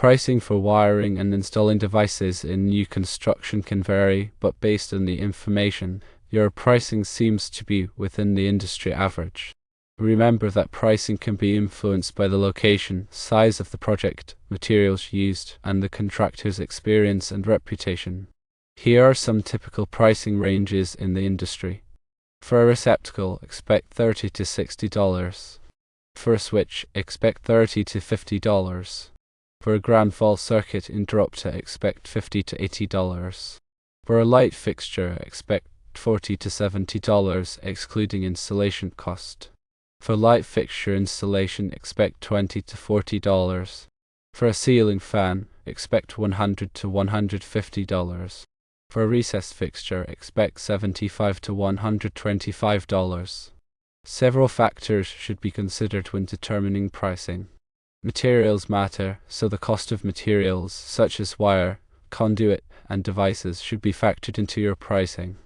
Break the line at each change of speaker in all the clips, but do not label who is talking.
Pricing for wiring and installing devices in new construction can vary, but based on the information, your pricing seems to be within the industry average. Remember that pricing can be influenced by the location, size of the project, materials used, and the contractor's experience and reputation. Here are some typical pricing ranges in the industry. For a receptacle, expect $30 to $60. For a switch, expect $30 to $50. For a ground fault circuit interrupter, expect $50 to $80. For a light fixture, expect $40 to $70, excluding installation cost. For light fixture installation, expect $20 to $40. For a ceiling fan, expect $100 to $150. For a recessed fixture, expect $75 to $125. Several factors should be considered when determining pricing. Materials matter, so the cost of materials, such as wire, conduit, and devices, should be factored into your pricing.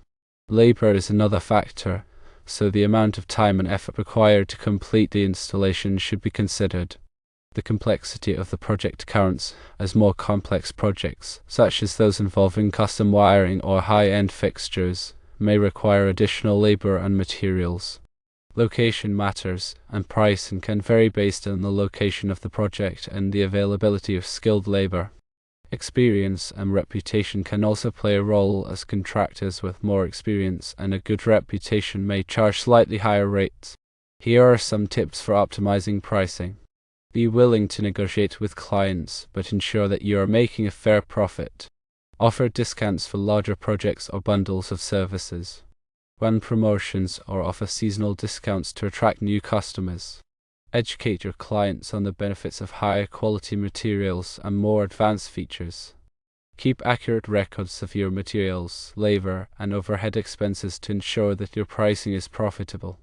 Labor is another factor, so the amount of time and effort required to complete the installation should be considered. The complexity of the project counts, as more complex projects, such as those involving custom wiring or high-end fixtures, may require additional labor and materials. Location matters, and pricing can vary based on the location of the project and the availability of skilled labor. Experience and reputation can also play a role, as contractors with more experience and a good reputation may charge slightly higher rates. Here are some tips for optimizing pricing. Be willing to negotiate with clients, but ensure that you are making a fair profit. Offer discounts for larger projects or bundles of services. Run promotions or offer seasonal discounts to attract new customers. Educate your clients on the benefits of higher quality materials and more advanced features. Keep accurate records of your materials, labor, and overhead expenses to ensure that your pricing is profitable.